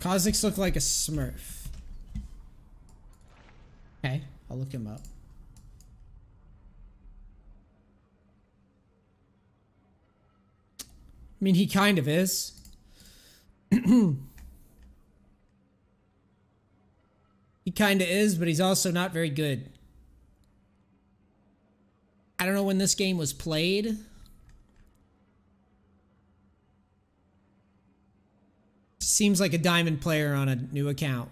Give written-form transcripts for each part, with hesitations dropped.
Kha'Zix look like a smurf. Okay, I'll look him up. I mean, he kind of is. He kind of is, but he's also not very good. I don't know when this game was played. Seems like a diamond player on a new account,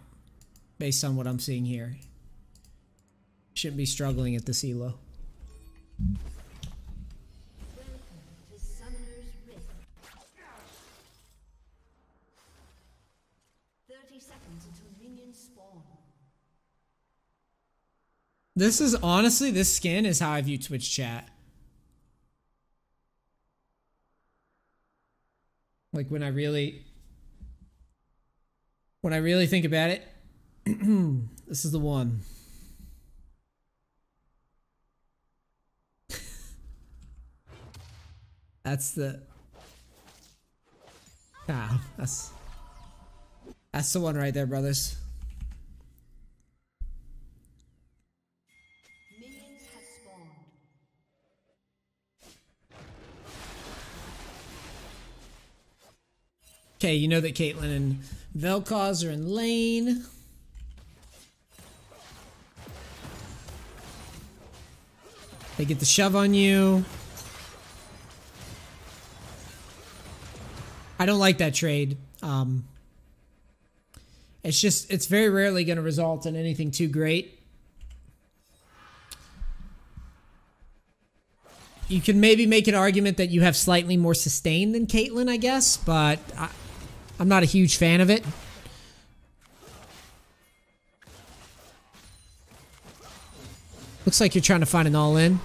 based on what I'm seeing here. Shouldn't be struggling at this elo. This is honestly, this skin is how I view Twitch chat. Like when I really think about it, this is the one. That's the that's the one right there, brothers. Okay, you know that Caitlyn and Vel'Koz are in lane. They get the shove on you. I don't like that trade. It's very rarely going to result in anything too great. You can maybe make an argument that you have slightly more sustain than Caitlyn, I guess, but I'm not a huge fan of it. Looks like you're trying to find an all-in.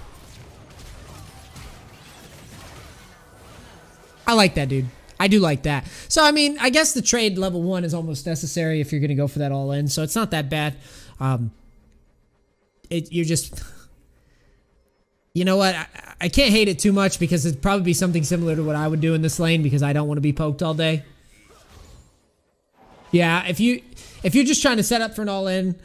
I like that, dude. I do like that. So, I mean, I guess the trade level 1 is almost necessary if you're going to go for that all-in, so it's not that bad. You're just... You know what? I can't hate it too much because it'd probably be something similar to what I would do in this lane because I don't want to be poked all day. Yeah, if you're just trying to set up for an all-in,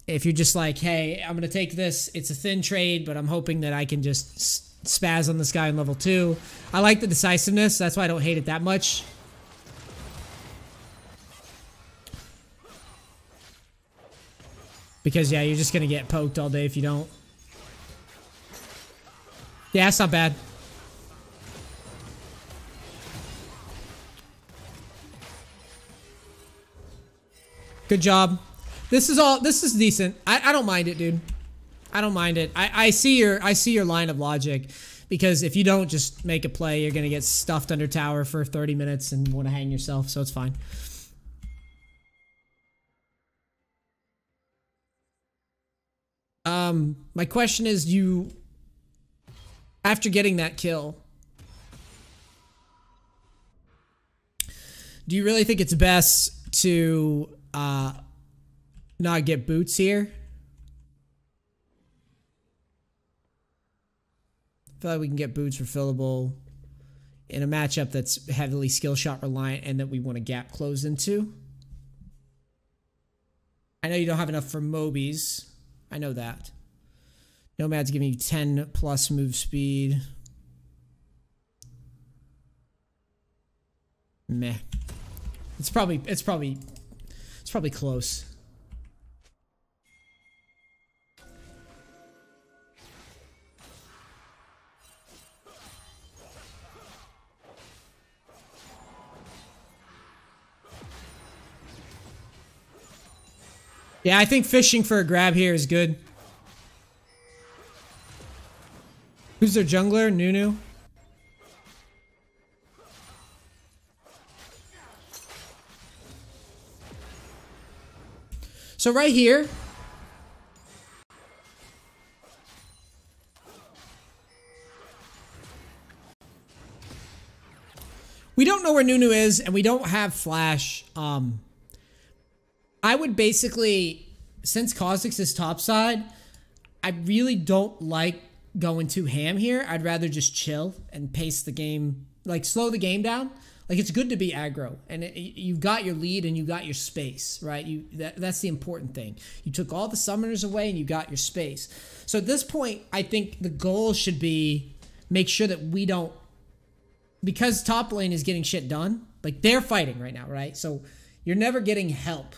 if you're just like, hey, I'm going to take this, it's a thin trade, but I'm hoping that I can just spaz on this guy in level 2. I like the decisiveness, that's why I don't hate it that much. Because, yeah, you're just going to get poked all day if you don't. Yeah, it's not bad. Good job. This is decent. I don't mind it, dude. I don't mind it. I see your line of logic. Because if you don't just make a play, you're gonna get stuffed under tower for 30 minutes and want to hang yourself, so it's fine. My question is, after getting that kill, do you really think it's best to not get boots here? I feel like we can get boots refillable in a matchup that's heavily skill shot reliant and that we want to gap close into. I know you don't have enough for Mobies. I know that. Nomad's giving you 10 plus move speed. Meh. It's probably close. Yeah, I think fishing for a grab here is good. Who's their jungler? Nunu? So right here, we don't know where Nunu is and we don't have flash. I would basically, since Kha'Zix is topside, I really don't like going too ham here. I'd rather just chill and pace the game, like slow the game down. Like, it's good to be aggro, and you've got your lead and you got your space, right? That's the important thing. You took all the summoners away and you got your space. So at this point, I think the goal should be make sure that we don't, because top lane is getting shit done, like they're fighting right now, right? So you're never getting help.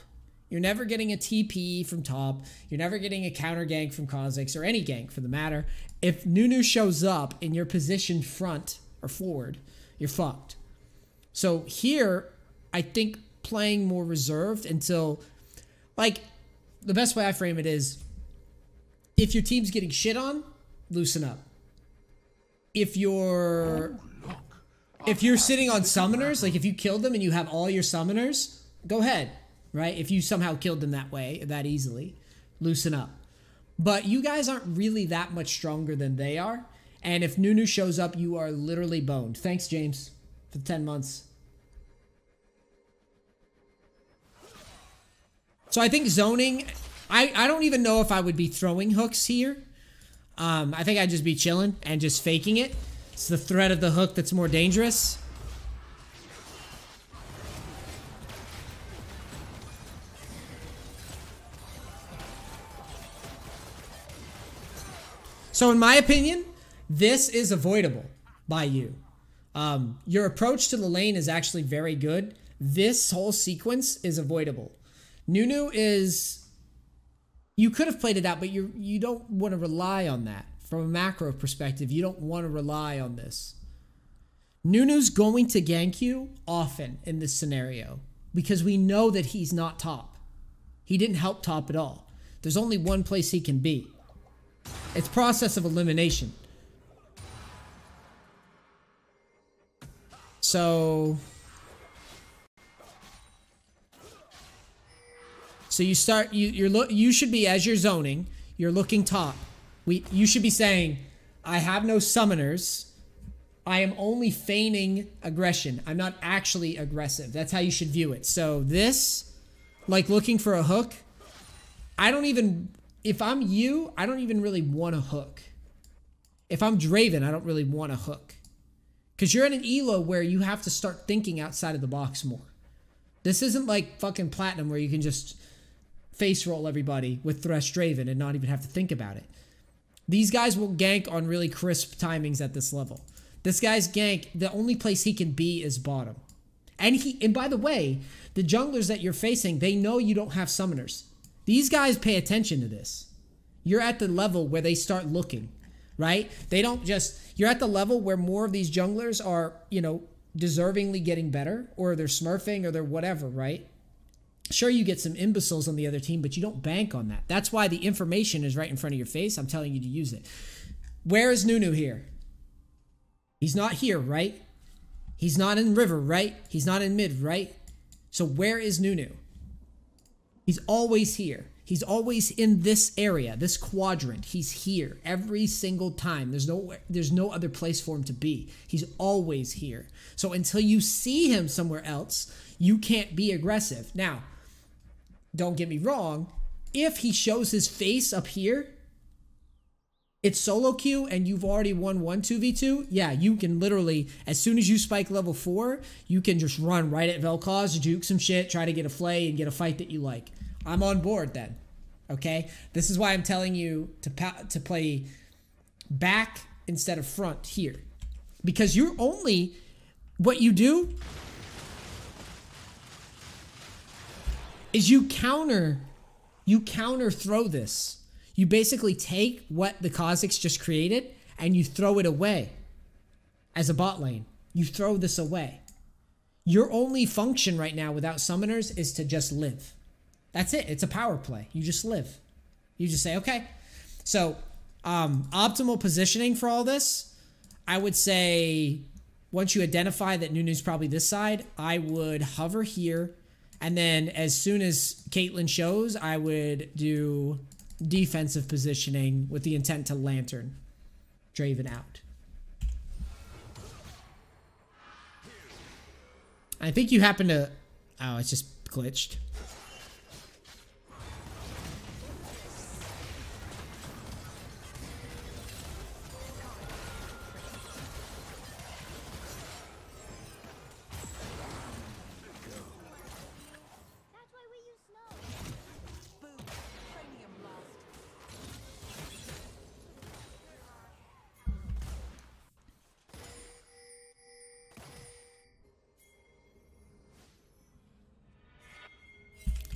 You're never getting a TP from top. You're never getting a counter gank from Kha'Zix or any gank for the matter. If Nunu shows up in your position front or forward, you're fucked. So here, I think playing more reserved until, like, the best way I frame it is, if your team's getting shit on, loosen up. If you're sitting on summoners, like if you killed them and you have all your summoners, go ahead, right? If you somehow killed them that way, that easily, loosen up. But you guys aren't really that much stronger than they are. And if Nunu shows up, you are literally boned. Thanks, James, for the 10 months. So I think zoning, I don't even know if I would be throwing hooks here. I think I'd just be chilling and just faking it. It's the threat of the hook that's more dangerous. So in my opinion, this is avoidable by you. Your approach to the lane is actually very good. This whole sequence is avoidable. Nunu is, you could have played it out, but you don't want to rely on that. From a macro perspective, you don't want to rely on this. Nunu's going to gank you often in this scenario because we know that he's not top. He didn't help top at all. There's only one place he can be. It's process of elimination. So you start, you should be, as you're zoning, you're looking top. You should be saying, I have no summoners. I am only feigning aggression. I'm not actually aggressive. That's how you should view it. So this, like looking for a hook, if I'm you, I don't even really want a hook. If I'm Draven, I don't really want a hook. Because you're in an elo where you have to start thinking outside of the box more. This isn't like fucking Platinum where you can just face roll everybody with Thresh Draven and not even have to think about it. These guys will gank on really crisp timings at this level. This guy's gank, the only place he can be is bottom. And by the way, the junglers that you're facing, they know you don't have summoners. These guys pay attention to this. You're at the level where they start looking, right? They don't just, you're at the level where more of these junglers are, you know, deservingly getting better, or they're smurfing, or they're whatever, right? Sure, you get some imbeciles on the other team, but you don't bank on that. That's why the information is right in front of your face. I'm telling you to use it. Where is Nunu here? He's not here, right? He's not in river, right? He's not in mid, right? So where is Nunu? He's always here. He's always in this area, this quadrant. He's here every single time. There's no other place for him to be. He's always here. So until you see him somewhere else, you can't be aggressive. Now, don't get me wrong. If he shows his face up here, it's solo queue and you've already won 2v2. Yeah, you can literally, as soon as you spike level 4, you can just run right at Vel'Koz, juke some shit, try to get a flay and get a fight that you like. I'm on board then, okay? This is why I'm telling you to play back instead of front here. Because you're only, what you do is you counter throw this. You basically take what the Kha'Zix just created and you throw it away as a bot lane. You throw this away. Your only function right now without summoners is to just live. That's it. It's a power play. You just live. You just say, okay. So, optimal positioning for all this, I would say once you identify that Nunu's probably this side, I would hover here. And then as soon as Caitlyn shows, I would do defensive positioning with the intent to lantern Draven out. I think you happen to... Oh, it's just glitched.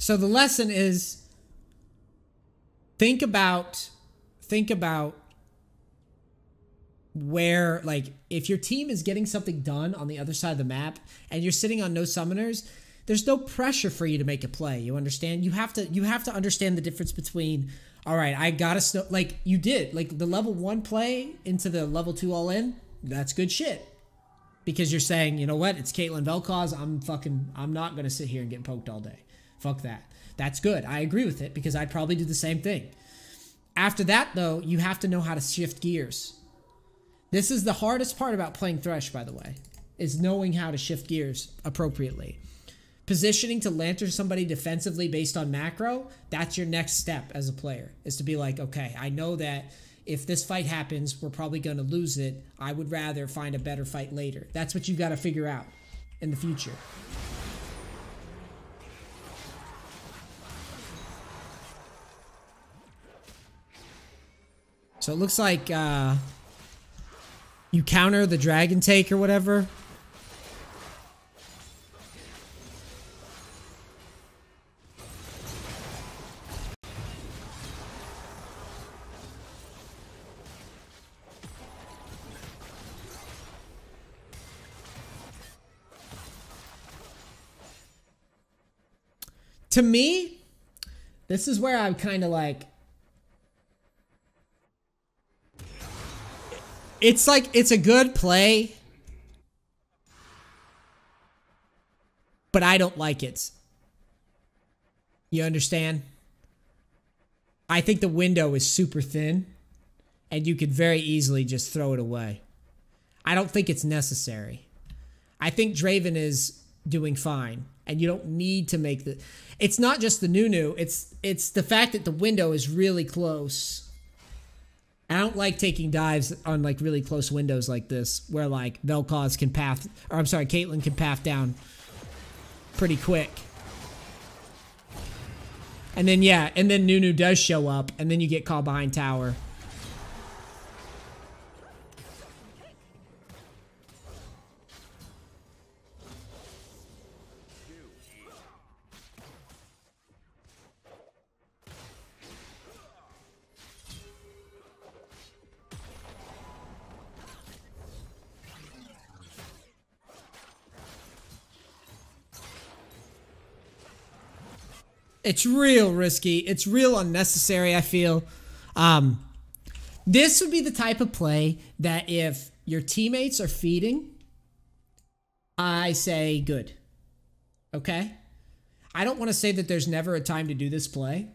So the lesson is think about where, like, if your team is getting something done on the other side of the map and you're sitting on no summoners, there's no pressure for you to make a play. You understand? You have to understand the difference between, all right, I gotta like you did, like the level 1 play into the level 2 all in. That's good shit. Because you're saying, you know what? It's Caitlyn Vel'Koz. I'm not gonna sit here and get poked all day. Fuck that. That's good. I agree with it because I'd probably do the same thing. After that, though, you have to know how to shift gears. This is the hardest part about playing Thresh, by the way, is knowing how to shift gears appropriately. Positioning to lantern somebody defensively based on macro, that's your next step as a player, is to be like, okay, I know that if this fight happens, we're probably going to lose it. I would rather find a better fight later. That's what you got to figure out in the future. So it looks like you counter the dragon take or whatever. To me, this is where I'm kind of like, it's like, it's a good play, but I don't like it. You understand? I think the window is super thin, and you could very easily just throw it away. I don't think it's necessary. I think Draven is doing fine, and you don't need to make the... It's not just the Nunu, it's the fact that the window is really close. I don't like taking dives on like really close windows like this, where like Vel'Koz can path, or I'm sorry, Caitlyn can path down pretty quick. And then yeah, and then Nunu does show up, and then you get caught behind tower. It's real risky. It's real unnecessary, I feel. This would be the type of play that if your teammates are feeding, I say good. Okay? I don't want to say that there's never a time to do this play.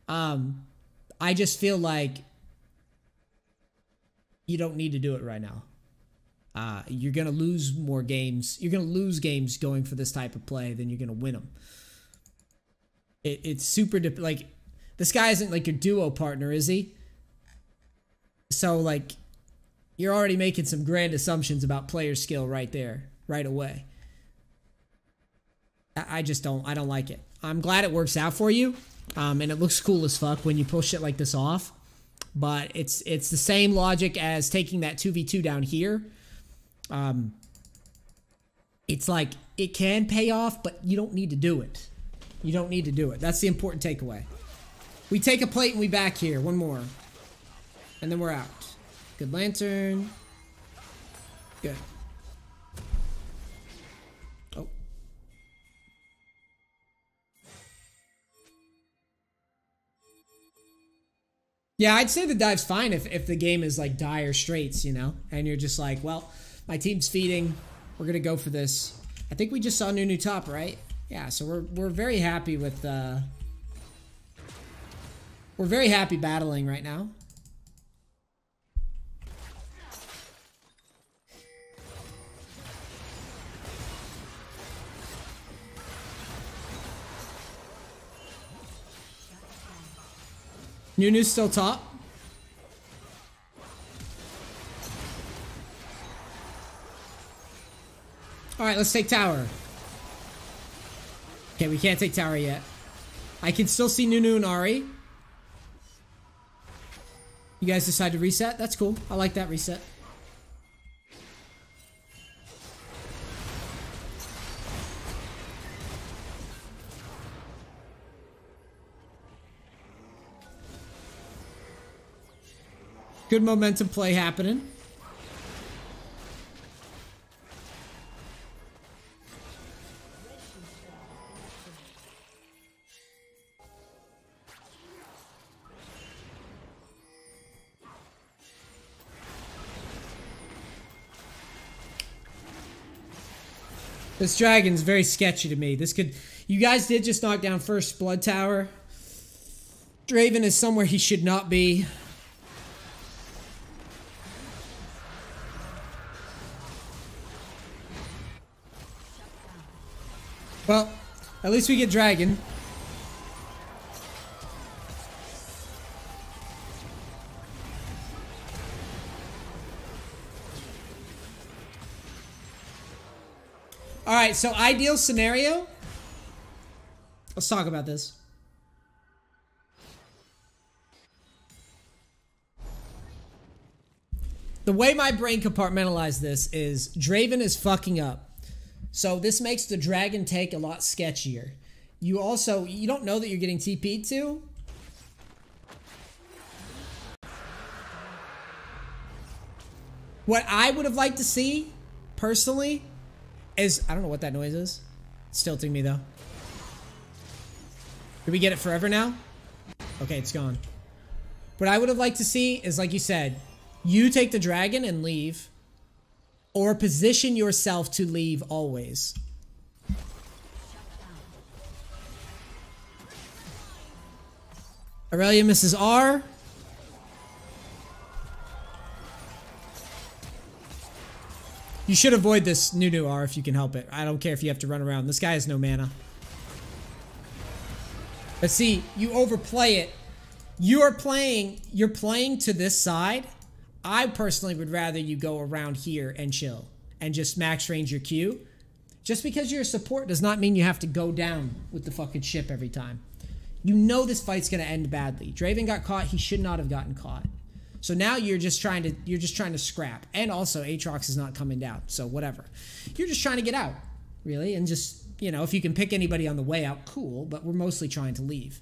I just feel like you don't need to do it right now. You're going to lose more games. You're going to lose games going for this type of play than you're going to win them. It's super, like, this guy isn't like your duo partner, is he? So, like, you're already making some grand assumptions about player skill right there, right away. I don't like it. I'm glad it works out for you, and it looks cool as fuck when you pull shit like this off. But it's the same logic as taking that 2v2 down here. It's like, it can pay off, but you don't need to do it. You don't need to do it. That's the important takeaway. We take a plate and we back here. One more. And then we're out. Good lantern. Good. Oh. Yeah, I'd say the dive's fine if the game is like dire straits, you know? And you're just like, well, my team's feeding. We're going to go for this. I think we just saw Nunu top, right? Yeah, so we're very happy with we're very happy battling right now. Nunu's still top. All right, let's take tower. Okay, we can't take tower yet. I can still see Nunu and Ahri. You guys decide to reset? That's cool. I like that reset. Good momentum play happening. This dragon's very sketchy to me. This could... You guys did just knock down first blood tower. Draven is somewhere he should not be. Well, at least we get dragon. Alright, so ideal scenario. Let's talk about this. The way my brain compartmentalized this is Draven is fucking up. So this makes the dragon take a lot sketchier. You don't know that you're getting TP'd to. What I would have liked to see, personally, is... I don't know what that noise is. It's tilting me, though. Did we get it forever now? Okay, it's gone. What I would have liked to see is, like you said, you take the dragon and leave. Or position yourself to leave always. Aurelia misses R. You should avoid this Nunu R if you can help it. I don't care if you have to run around. This guy has no mana. But see, you overplay it. You're playing to this side. I personally would rather you go around here and chill and just max range your Q. Just because you're a support does not mean you have to go down with the fucking ship every time. You know this fight's gonna end badly. Draven got caught. He should not have gotten caught. So now you're just trying to scrap. And also Aatrox is not coming down. So whatever. You're just trying to get out, really, and just, you know, if you can pick anybody on the way out, cool. But we're mostly trying to leave.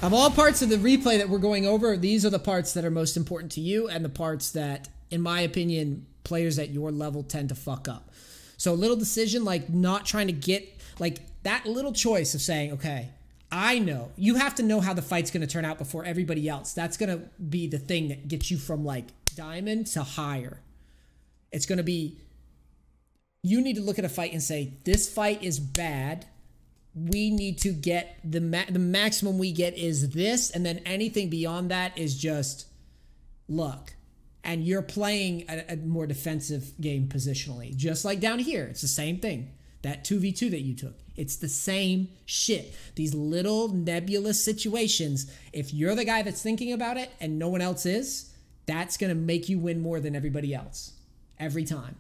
Of all parts of the replay that we're going over, these are the parts that are most important to you and the parts that, in my opinion, players at your level tend to fuck up. So a little decision like not trying to get, like that little choice of saying, okay, I know. You have to know how the fight's going to turn out before everybody else. That's going to be the thing that gets you from like diamond to higher. It's going to be, you need to look at a fight and say, this fight is bad. We need to get the maximum we get is this, and then anything beyond that is just luck. And you're playing a more defensive game positionally, just like down here. It's the same thing. That 2v2 that you took, it's the same shit. These little nebulous situations, if you're the guy that's thinking about it and no one else is, that's gonna make you win more than everybody else every time.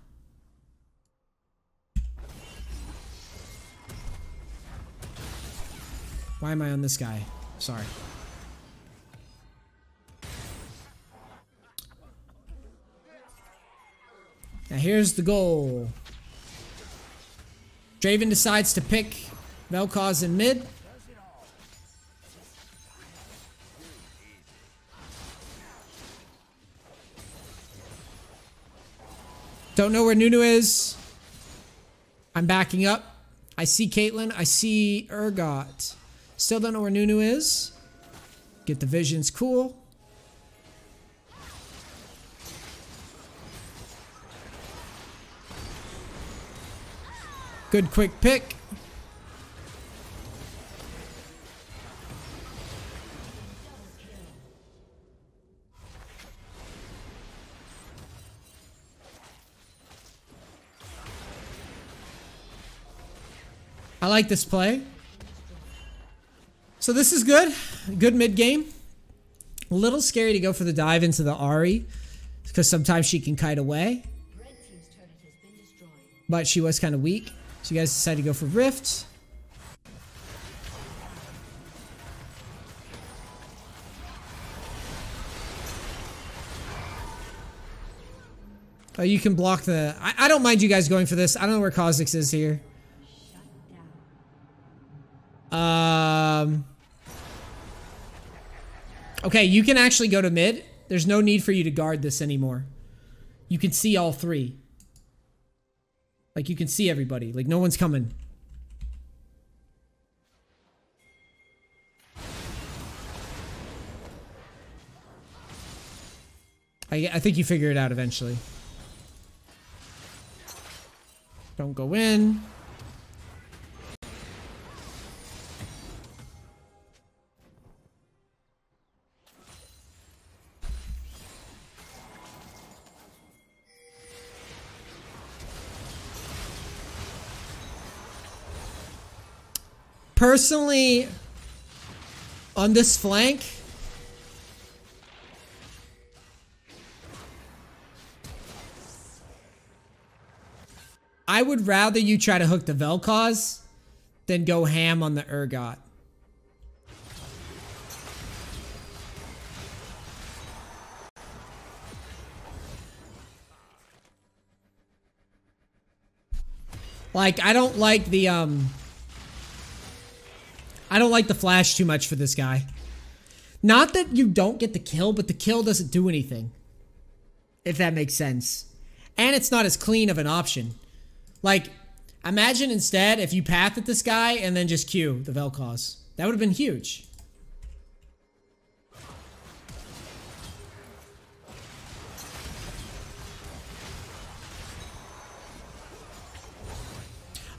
Why am I on this guy? Sorry. Now here's the goal. Draven decides to pick Vel'Koz in mid. Don't know where Nunu is. I'm backing up. I see Caitlyn. I see Urgot. Still don't know where Nunu is. Get the visions, cool. Good quick pick. I like this play. So this is good. Good mid game. A little scary to go for the dive into the Ahri because sometimes she can kite away. But she was kind of weak. So you guys decided to go for Rift. You can block the... I don't mind you guys going for this. I don't know where Kha'Zix is here. Okay, you can actually go to mid. There's no need for you to guard this anymore. You can see all three. Like, you can see everybody. Like, no one's coming. I think you figure it out eventually. Don't go in. Personally, on this flank, I would rather you try to hook the Vel'Koz than go ham on the Urgot. Like, I don't like the flash too much for this guy. Not that you don't get the kill, but the kill doesn't do anything. If that makes sense. And it's not as clean of an option. Like, imagine instead if you path at this guy and then just Q the Vel'Koz. That would have been huge.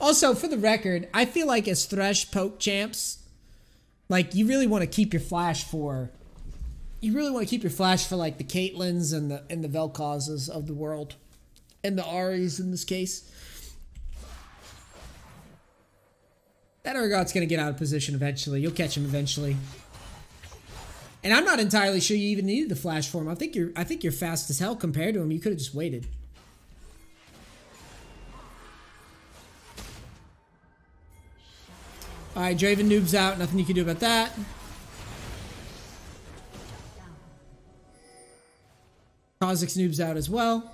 Also, for the record, I feel like as Thresh poke champs, like, you really want to keep your flash for... You really want to keep your flash for, like, the Caitlyn's and the Vel'Kozes of the world. And the Aries in this case. That Urgot's going to get out of position eventually. You'll catch him eventually. And I'm not entirely sure you even needed the flash for him. I think you're fast as hell compared to him. You could have just waited. Alright, Draven noob's out. Nothing you can do about that. Kha'Zix's noob's out as well.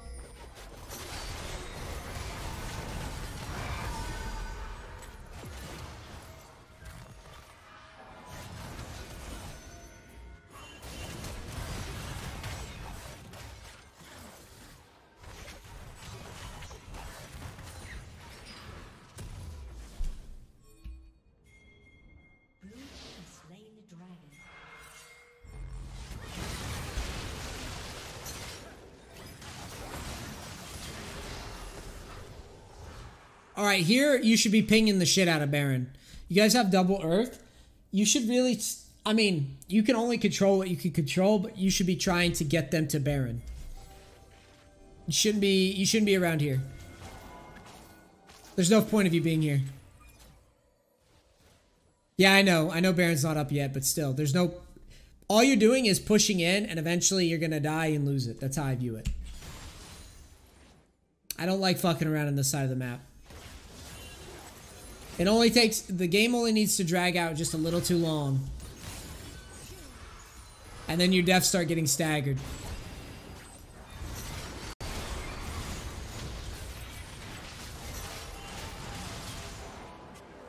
Alright, here you should be pinging the shit out of Baron. You guys have double Earth. You should really... I mean, you can only control what you can control, but you should be trying to get them to Baron. You shouldn't be around here. There's no point of you being here. Yeah, I know Baron's not up yet, but still, there's no... All you're doing is pushing in, and eventually you're gonna die and lose it. That's how I view it. I don't like fucking around on this side of the map. It only takes... The game only needs to drag out just a little too long. And then your deaths start getting staggered.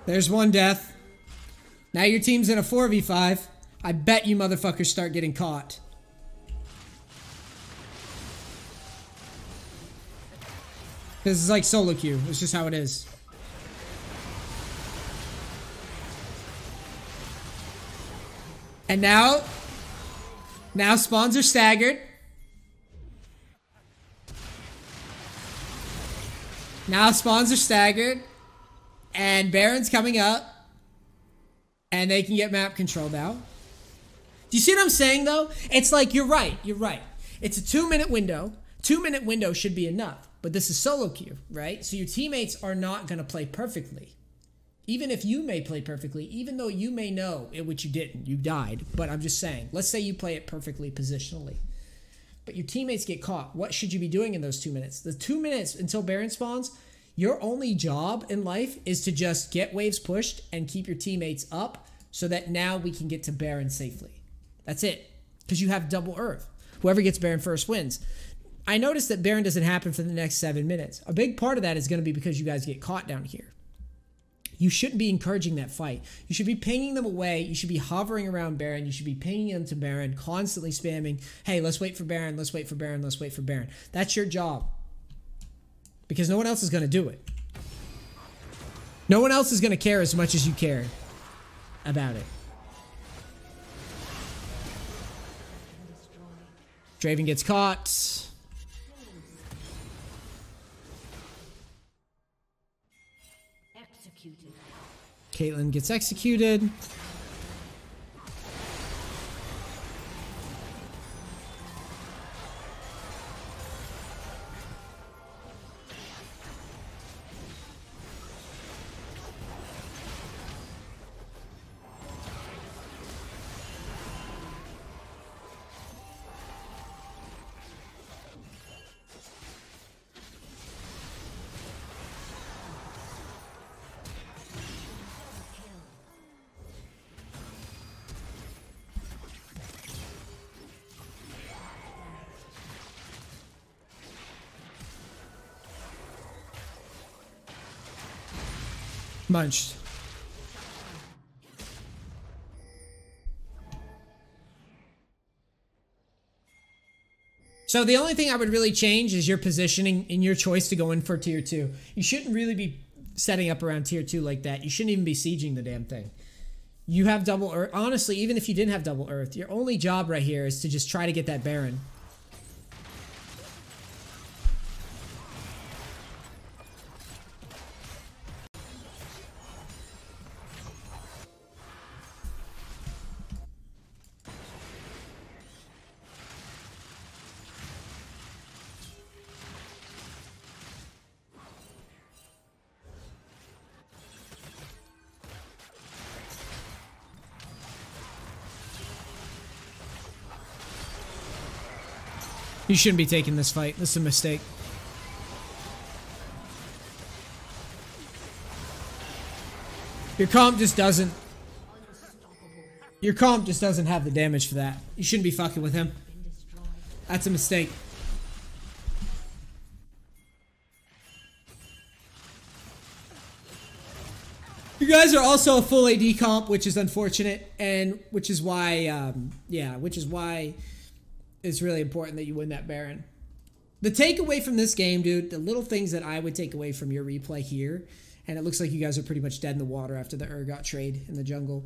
There's one death. Now your team's in a 4v5. I bet you motherfuckers start getting caught. This is like solo queue. It's just how it is. And now spawns are staggered. Now spawns are staggered. And Baron's coming up. And they can get map control now. Do you see what I'm saying, though? It's like, you're right. You're right. It's a 2-minute window. 2-minute window should be enough. But this is solo queue, right? So your teammates are not going to play perfectly. Even if you may play perfectly, even though you may know, which you didn't, you died. But I'm just saying, let's say you play it perfectly positionally. But your teammates get caught. What should you be doing in those 2 minutes? The 2 minutes until Baron spawns, your only job in life is to just get waves pushed and keep your teammates up so that now we can get to Baron safely. That's it. Because you have double Earth. Whoever gets Baron first wins. I noticed that Baron doesn't happen for the next 7 minutes. A big part of that is going to be because you guys get caught down here. You shouldn't be encouraging that fight. You should be pinging them away. You should be hovering around Baron. You should be pinging into Baron, constantly spamming, hey, let's wait for Baron, let's wait for Baron, let's wait for Baron. That's your job. Because no one else is going to do it. No one else is going to care as much as you care about it. Draven gets caught. Caitlyn gets executed. Munched. So the only thing I would really change is your positioning in your choice to go in for tier 2. You shouldn't really be setting up around tier 2 like that. You shouldn't even be sieging the damn thing. You have double earth. Honestly, even if you didn't have double earth, your only job right here is to just try to get that Baron. You shouldn't be taking this fight. This is a mistake. Your comp just doesn't... Your comp just doesn't have the damage for that. You shouldn't be fucking with him. That's a mistake. You guys are also a full AD comp, which is unfortunate, and which is why, which is why it's really important that you win that Baron. The takeaway from this game, dude, the little things that I would take away from your replay here, and it looks like you guys are pretty much dead in the water after the Urgot trade in the jungle,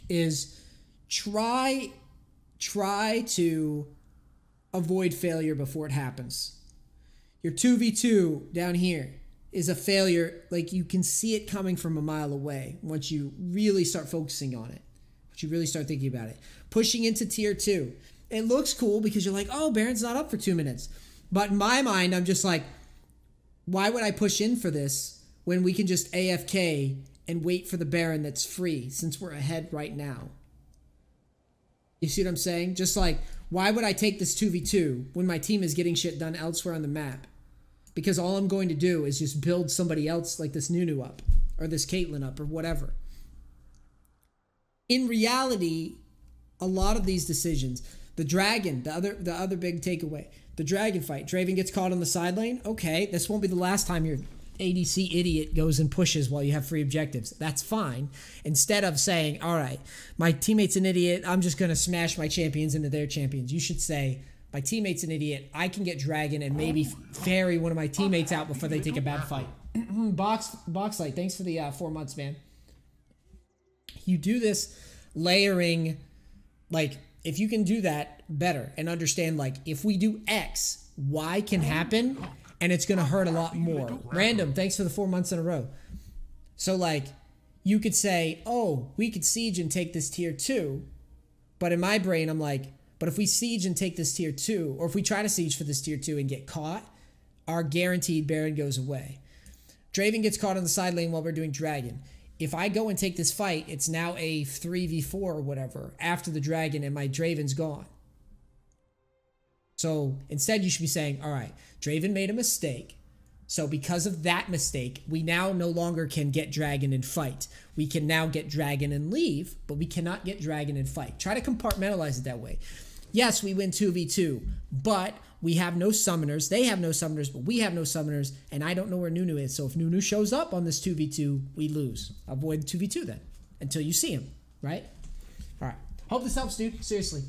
is try to avoid failure before it happens. Your 2v2 down here is a failure, like you can see it coming from a mile away once you really start focusing on it. Once you really start thinking about it. Pushing into tier 2. It looks cool because you're like, oh, Baron's not up for 2 minutes. But in my mind, I'm just like, why would I push in for this when we can just AFK and wait for the Baron that's free since we're ahead right now? You see what I'm saying? Just like, why would I take this 2v2 when my team is getting shit done elsewhere on the map? Because all I'm going to do is just build somebody else like this Nunu up or this Caitlyn up or whatever. In reality, a lot of these decisions... The dragon, the other big takeaway. The dragon fight. Draven gets caught on the side lane. Okay, this won't be the last time your ADC idiot goes and pushes while you have free objectives. That's fine. Instead of saying, all right, my teammate's an idiot, I'm just going to smash my champions into their champions. You should say, my teammate's an idiot, I can get dragon and maybe ferry one of my teammates out before they take a bad fight. Boxlight, thanks for the 4 months, man. You do this layering, like... If you can do that better and understand, like, if we do X, Y can happen, and it's going to hurt a lot more. Random, thanks for the 4 months in a row. So, like, you could say, oh, we could siege and take this tier 2. But in my brain, I'm like, but if we siege and take this tier 2, or if we try to siege for this tier 2 and get caught, our guaranteed Baron goes away. Draven gets caught on the side lane while we're doing Dragon. If I go and take this fight, it's now a 3v4 or whatever after the dragon and my Draven's gone. So instead you should be saying, all right, Draven made a mistake. So because of that mistake, we now no longer can get dragon and fight. We can now get dragon and leave, but we cannot get dragon and fight. Try to compartmentalize it that way. Yes, we win 2v2, but we have no summoners. They have no summoners, but we have no summoners, and I don't know where Nunu is. So if Nunu shows up on this 2v2, we lose. Avoid 2v2 then, until you see him, right? All right. Hope this helps, dude. Seriously.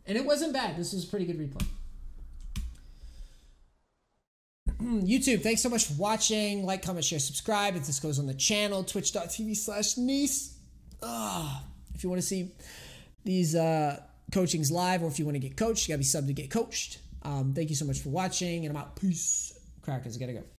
And it wasn't bad. This was a pretty good replay. YouTube, thanks so much for watching. Like, comment, share, subscribe. If this goes on the channel, twitch.tv/Neace. If you want to see these coachings live, or if you want to get coached, you got to be subbed to get coached. Thank you so much for watching, and I'm out. Peace. Crackers, gotta go.